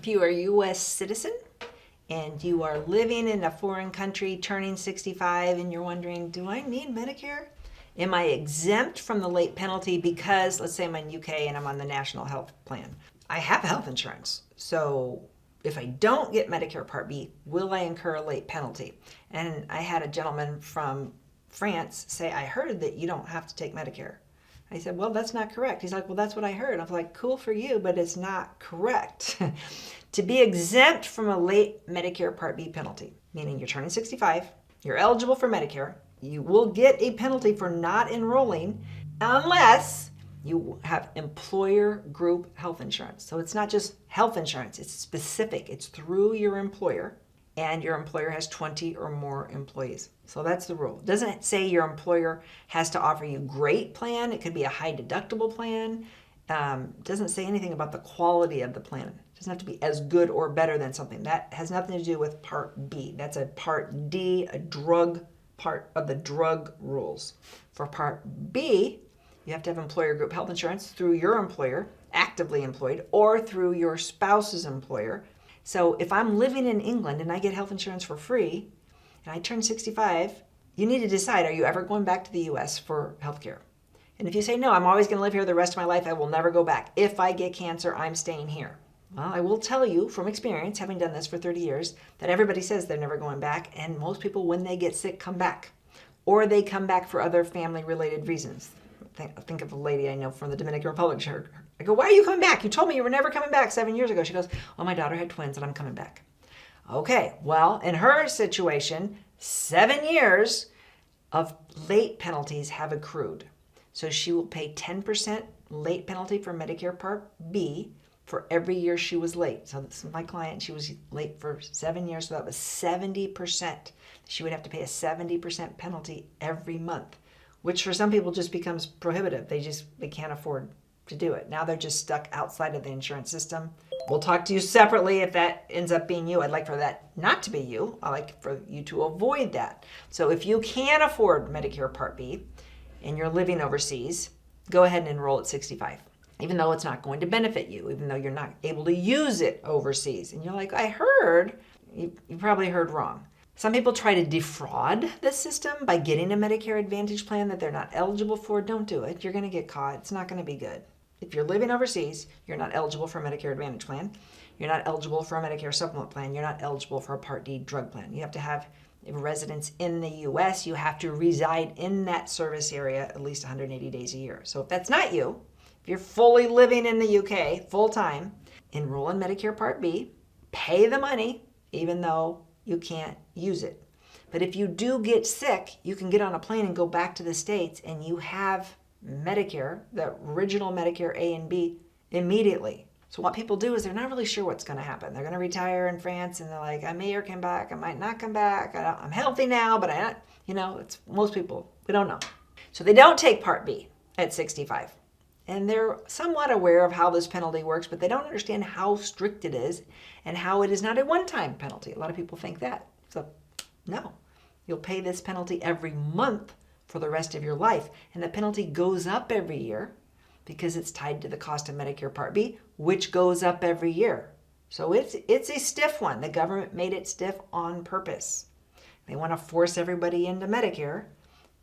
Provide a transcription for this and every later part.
If you are a U.S. citizen and you are living in a foreign country turning 65 and you're wondering, do I need Medicare? Am I exempt from the late penalty because, let's say I'm in UK and I'm on the national health plan? I have health insurance. So if I don't get Medicare Part B, will I incur a late penalty? And I had a gentleman from France say, I heard that you don't have to take Medicare. I said, well, that's not correct. He's like, well, that's what I heard. I was like, cool for you, but it's not correct. To be exempt from a late Medicare Part B penalty, meaning you're turning 65, you're eligible for Medicare, you will get a penalty for not enrolling unless you have employer group health insurance. So it's not just health insurance, it's specific. It's through your employer, and your employer has 20 or more employees. So that's the rule. It doesn't say your employer has to offer you a great plan. It could be a high deductible plan. It doesn't say anything about the quality of the plan. It doesn't have to be as good or better than something. That has nothing to do with Part B. That's a Part D, a drug part of the drug rules. For Part B, you have to have employer group health insurance through your employer, actively employed, or through your spouse's employer. So if I'm living in England and I get health insurance for free and I turn 65, you need to decide, are you ever going back to the US for healthcare? And if you say, no, I'm always going to live here the rest of my life, I will never go back. If I get cancer, I'm staying here. Well, I will tell you from experience, having done this for 30 years, that everybody says they're never going back. And most people, when they get sick, come back. Or they come back for other family-related reasons. Think of a lady I know from the Dominican Republic. I go, why are you coming back? You told me you were never coming back 7 years ago. She goes, well, my daughter had twins and I'm coming back. Okay, well, in her situation, 7 years of late penalties have accrued. So she will pay 10% late penalty for Medicare Part B for every year she was late. So this is my client. She was late for 7 years, so that was 70%. She would have to pay a 70% penalty every month, which for some people just becomes prohibitive. They can't afford to do it. Now they're just stuck outside of the insurance system. We'll talk to you separately if that ends up being you. I'd like for that not to be you. I like for you to avoid that. So if you can afford Medicare Part B and you're living overseas, go ahead and enroll at 65, even though it's not going to benefit you, even though you're not able to use it overseas. And you're like, I heard, you probably heard wrong. Some people try to defraud the system by getting a Medicare Advantage plan that they're not eligible for. Don't do it. You're going to get caught. It's not going to be good. If you're living overseas, you're not eligible for a Medicare Advantage plan. You're not eligible for a Medicare Supplement plan. You're not eligible for a Part D drug plan. You have to have a residence in the U.S. You have to reside in that service area at least 180 days a year. So if that's not you, if you're fully living in the U.K. full-time, enroll in Medicare Part B, pay the money, even though you can't use it. But if you do get sick, you can get on a plane and go back to the States and you have Medicare, the original Medicare A and B, immediately. So what people do is they're not really sure what's going to happen. They're going to retire in France and they're like, I may or come back, I might not come back. I'm healthy now, but it's most people, we don't know. So they don't take Part B at 65. And they're somewhat aware of how this penalty works, but they don't understand how strict it is and how it is not a one-time penalty. A lot of people think that. So no, you'll pay this penalty every month for the rest of your life. And the penalty goes up every year because it's tied to the cost of Medicare Part B, which goes up every year. So it's a stiff one. The government made it stiff on purpose. They want to force everybody into Medicare,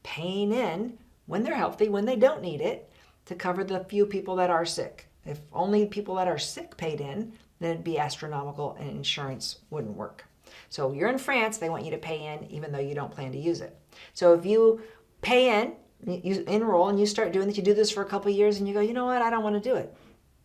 paying in when they're healthy, when they don't need it, to cover the few people that are sick. If only people that are sick paid in, then it'd be astronomical and insurance wouldn't work. So you're in France, they want you to pay in even though you don't plan to use it. So if you pay in, you enroll and you start doing this, you do this for a couple of years and you go, you know what, I don't want to do it.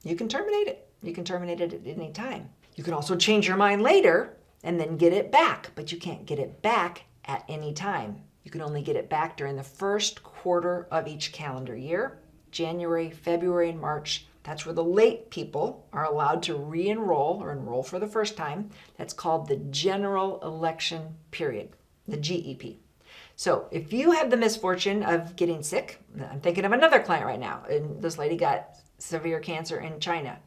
You can terminate it. You can terminate it at any time. You can also change your mind later and then get it back, but you can't get it back at any time. You can only get it back during the first quarter of each calendar year. January, February, and March, that's where the late people are allowed to re-enroll or enroll for the first time. That's called the General Election Period, the GEP. So if you have the misfortune of getting sick, I'm thinking of another client right now, and this lady got severe cancer in China,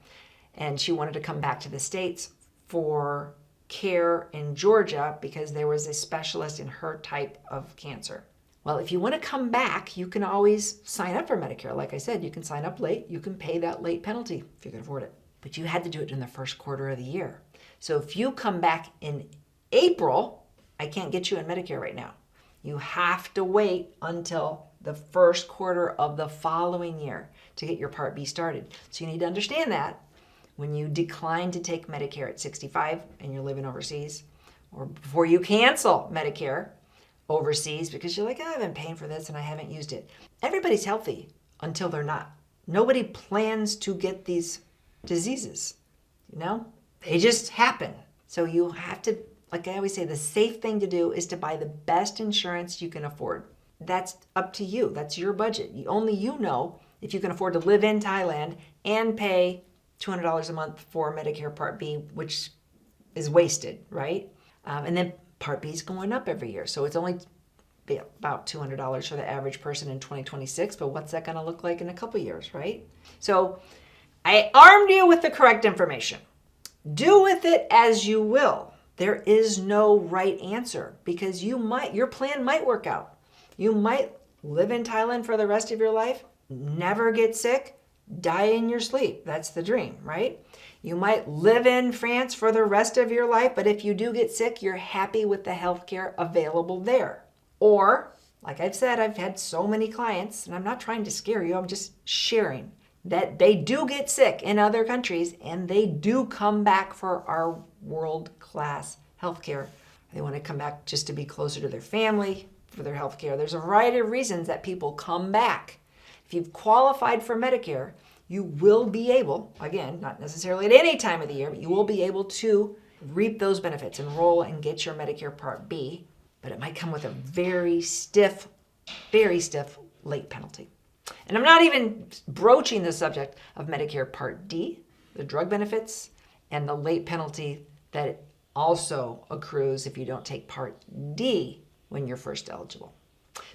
and she wanted to come back to the States for care in Georgia because there was a specialist in her type of cancer. Well, if you want to come back, you can always sign up for Medicare. Like I said, you can sign up late. You can pay that late penalty if you can afford it. but you had to do it in the first quarter of the year. So if you come back in April, I can't get you in Medicare right now. You have to wait until the first quarter of the following year to get your Part B started. So you need to understand that when you decline to take Medicare at 65 and you're living overseas, or before you cancel Medicare overseas because you're like, oh, I've been paying for this and I haven't used it. Everybody's healthy until they're not. Nobody plans to get these diseases, They just happen. So you have to, like I always say, the safe thing to do is to buy the best insurance you can afford. That's up to you. That's your budget. Only you know if you can afford to live in Thailand and pay $200 a month for Medicare Part B, which is wasted, right? And then Part B is going up every year. So it's only about $200 for the average person in 2026. But what's that going to look like in a couple years, right? So I armed you with the correct information. Do with it as you will. There is no right answer because your plan might work out. You might live in Thailand for the rest of your life, never get sick, die in your sleep. That's the dream, right? You might live in France for the rest of your life, but if you do get sick, you're happy with the healthcare available there. Or, like I've said, I've had so many clients, and I'm not trying to scare you, I'm just sharing that they do get sick in other countries and they do come back for our world-class healthcare. They want to come back just to be closer to their family for their healthcare. There's a variety of reasons that people come back. If you've qualified for Medicare, you will be able, again, not necessarily at any time of the year, but you will be able to reap those benefits, enroll and get your Medicare Part B, but it might come with a very stiff late penalty. And I'm not even broaching the subject of Medicare Part D, the drug benefits, and the late penalty that also accrues if you don't take Part D when you're first eligible.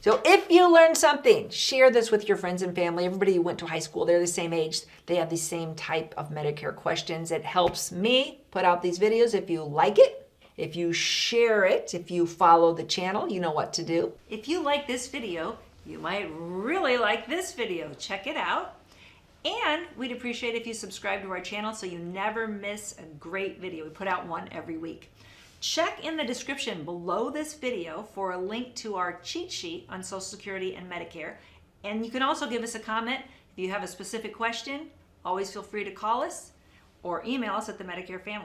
So if you learned something, share this with your friends and family. Everybody you went to high school, they're the same age. They have the same type of Medicare questions. It helps me put out these videos. If you like it, if you share it, if you follow the channel, you know what to do. If you like this video, you might really like this video. Check it out. And we'd appreciate if you subscribe to our channel so you never miss a great video. We put out one every week. Check in the description below this video for a link to our cheat sheet on Social Security and Medicare. And you can also give us a comment. If you have a specific question, always feel free to call us or email us at the Medicare Family.